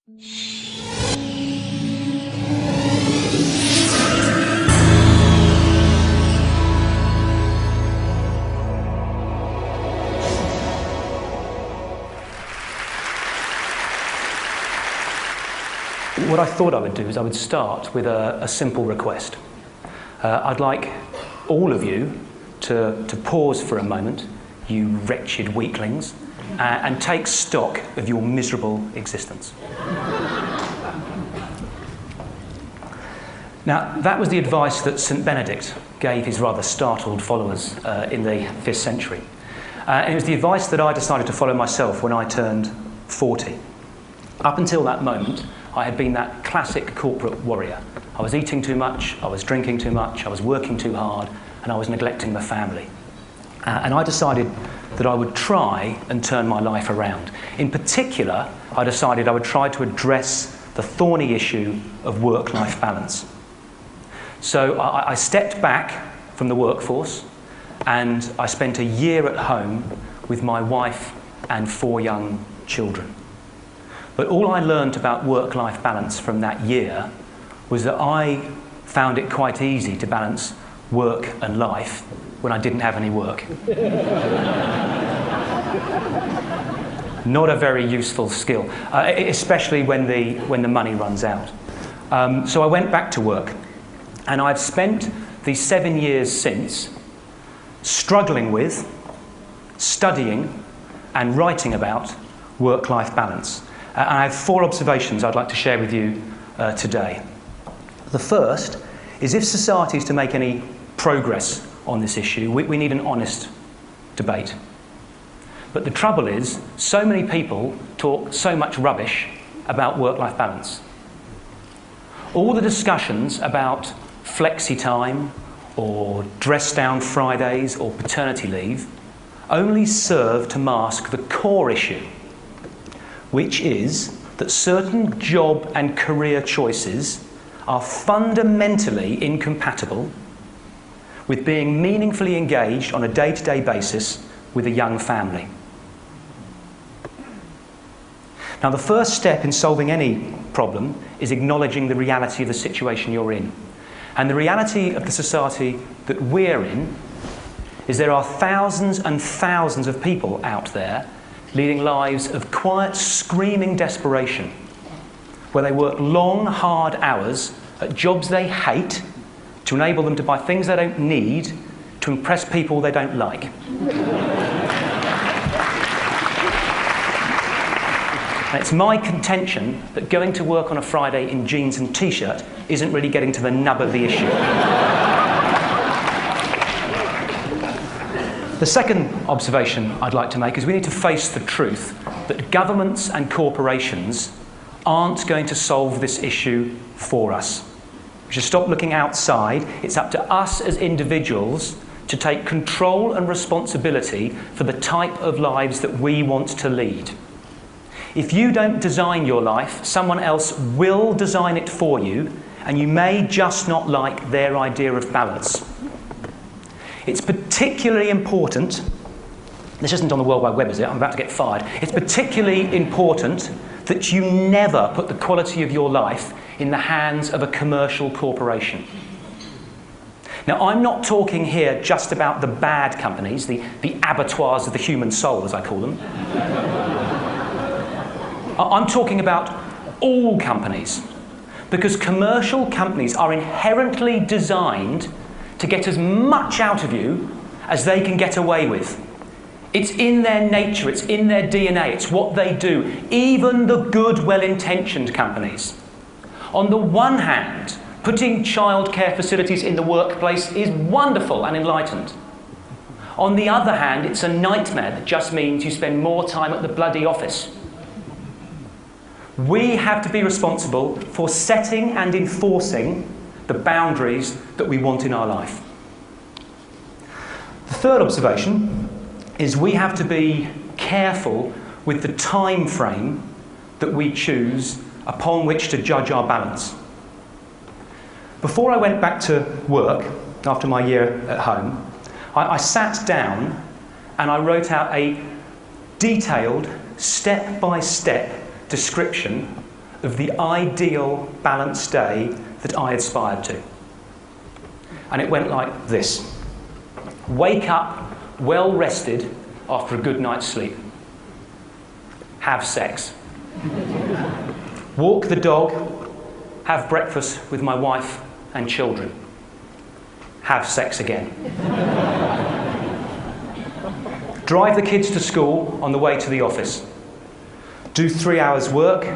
What I thought I would do is I would start with a simple request. I'd like all of you to pause for a moment, you wretched weaklings, and take stock of your miserable existence. Now, that was the advice that St. Benedict gave his rather startled followers in the 5th century. And it was the advice that I decided to follow myself when I turned 40. Up until that moment, I had been that classic corporate warrior. I was eating too much, I was drinking too much, I was working too hard, and I was neglecting my family. And I decided that I would try and turn my life around. In particular, I decided I would try to address the thorny issue of work-life balance. So I stepped back from the workforce, and I spent a year at home with my wife and 4 young children. But all I learned about work-life balance from that year was that I found it quite easy to balance work and life when I didn't have any work. Not a very useful skill, especially when the money runs out. So I went back to work, and I've spent the 7 years since struggling with, studying, and writing about work-life balance. And I have 4 observations I'd like to share with you today. The first is, if society is to make any progress on this issue, we need an honest debate. But the trouble is, so many people talk so much rubbish about work-life balance. All the discussions about flexi time, or dress-down Fridays, or paternity leave, only serve to mask the core issue, which is that certain job and career choices are fundamentally incompatible with being meaningfully engaged on a day-to-day basis with a young family. Now, the first step in solving any problem is acknowledging the reality of the situation you're in. And the reality of the society that we're in is there are thousands and thousands of people out there leading lives of quiet, screaming desperation, where they work long, hard hours at jobs they hate to enable them to buy things they don't need to impress people they don't like. And it's my contention that going to work on a Friday in jeans and t-shirt isn't really getting to the nub of the issue. The second observation I'd like to make is we need to face the truth that governments and corporations aren't going to solve this issue for us. We should stop looking outside. It's up to us as individuals to take control and responsibility for the type of lives that we want to lead. If you don't design your life, someone else will design it for you, and you may just not like their idea of balance. It's particularly important, this isn't on the World Wide Web, is it? I'm about to get fired. It's particularly important that you never put the quality of your life in the hands of a commercial corporation. Now, I'm not talking here just about the bad companies, the abattoirs of the human soul, as I call them. I'm talking about all companies, because commercial companies are inherently designed to get as much out of you as they can get away with. It's in their nature, it's in their DNA, it's what they do, even the good, well-intentioned companies. On the one hand, putting childcare facilities in the workplace is wonderful and enlightened. On the other hand, it's a nightmare that just means you spend more time at the bloody office. We have to be responsible for setting and enforcing the boundaries that we want in our life. The third observation is we have to be careful with the time frame that we choose upon which to judge our balance. Before I went back to work, after my year at home, I sat down and I wrote out a detailed, step-by-step description of the ideal balanced day that I aspired to. And it went like this. Wake up well rested after a good night's sleep. Have sex. Walk the dog. Have breakfast with my wife and children. Have sex again. Drive the kids to school on the way to the office. Do 3 hours work.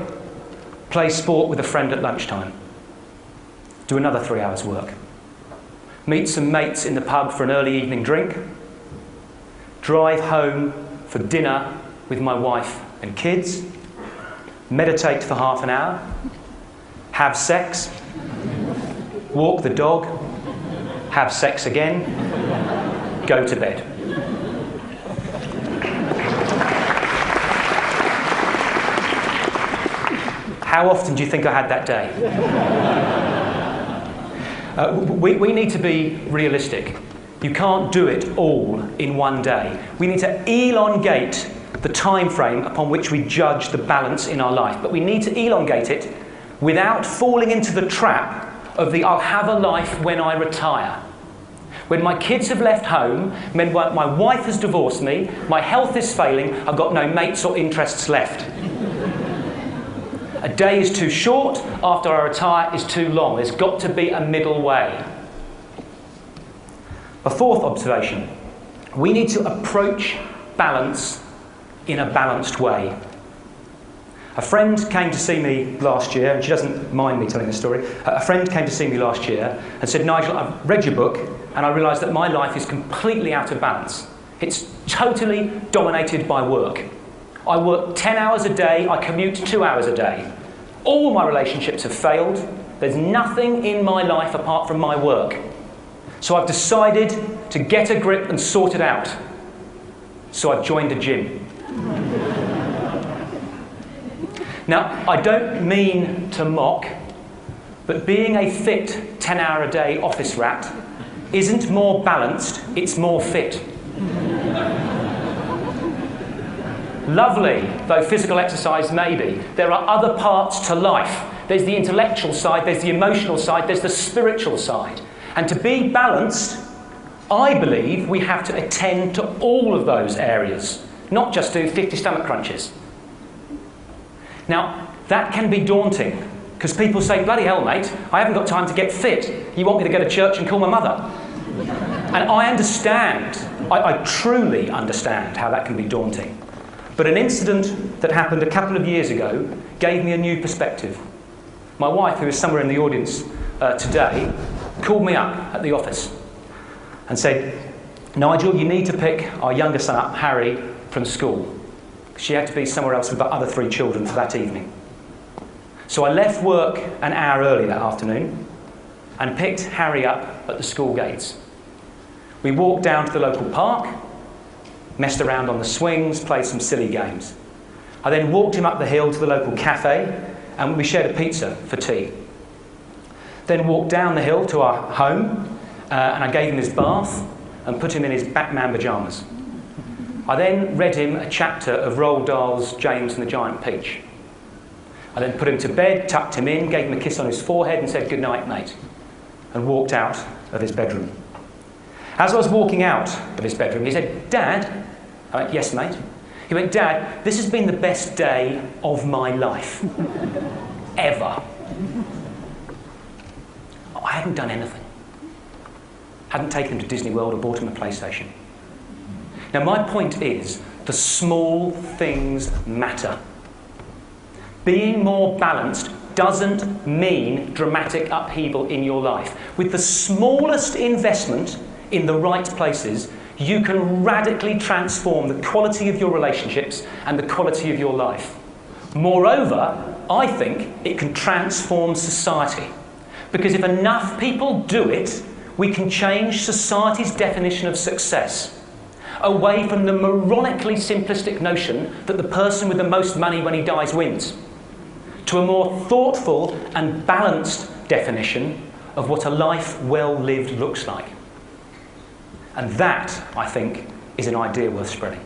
Play sport with a friend at lunchtime. Do another 3 hours work. Meet some mates in the pub for an early evening drink. Drive home for dinner with my wife and kids. Meditate for half an hour. Have sex. Walk the dog. Have sex again. Go to bed. How often do you think I had that day? We need to be realistic. You can't do it all in one day. We need to elongate the time frame upon which we judge the balance in our life. But we need to elongate it without falling into the trap of the I'll have a life when I retire. When my kids have left home, when my wife has divorced me, my health is failing, I've got no mates or interests left. A day is too short, after I retire is too long. There's got to be a middle way. A fourth observation. We need to approach balance in a balanced way. A friend came to see me last year, and she doesn't mind me telling this story. A friend came to see me last year and said, Nigel, I've read your book and I realised that my life is completely out of balance. It's totally dominated by work. I work 10 hours a day, I commute 2 hours a day. All my relationships have failed. There's nothing in my life apart from my work. So I've decided to get a grip and sort it out. So I've joined a gym. Now, I don't mean to mock, but being a fit 10-hour-a-day office rat isn't more balanced, it's more fit. Lovely, though physical exercise may be, there are other parts to life. There's the intellectual side, there's the emotional side, there's the spiritual side. And to be balanced, I believe we have to attend to all of those areas, not just do 50 stomach crunches. Now, that can be daunting, because people say, bloody hell, mate, I haven't got time to get fit. You want me to go to church and call my mother? And I understand, I truly understand how that can be daunting. But an incident that happened a couple of years ago gave me a new perspective. My wife, who is somewhere in the audience today, called me up at the office and said, Nigel, you need to pick our younger son up, Harry, from school. She had to be somewhere else with the other 3 children for that evening. So I left work an hour early that afternoon and picked Harry up at the school gates. We walked down to the local park, messed around on the swings, played some silly games. I then walked him up the hill to the local cafe and we shared a pizza for tea. Then walked down the hill to our home and I gave him his bath and put him in his Batman pyjamas. I then read him a chapter of Roald Dahl's James and the Giant Peach. I then put him to bed, tucked him in, gave him a kiss on his forehead and said, good night, mate, and walked out of his bedroom. As I was walking out of his bedroom, he said, Dad? I went, yes, mate. He went, Dad, this has been the best day of my life. Ever. I hadn't done anything. Hadn't taken him to Disney World or bought him a PlayStation. Now, my point is, the small things matter. Being more balanced doesn't mean dramatic upheaval in your life. With the smallest investment in the right places, you can radically transform the quality of your relationships and the quality of your life. Moreover, I think it can transform society. Because if enough people do it, we can change society's definition of success, away from the moronically simplistic notion that the person with the most money when he dies wins, to a more thoughtful and balanced definition of what a life well lived looks like. And that, I think, is an idea worth spreading.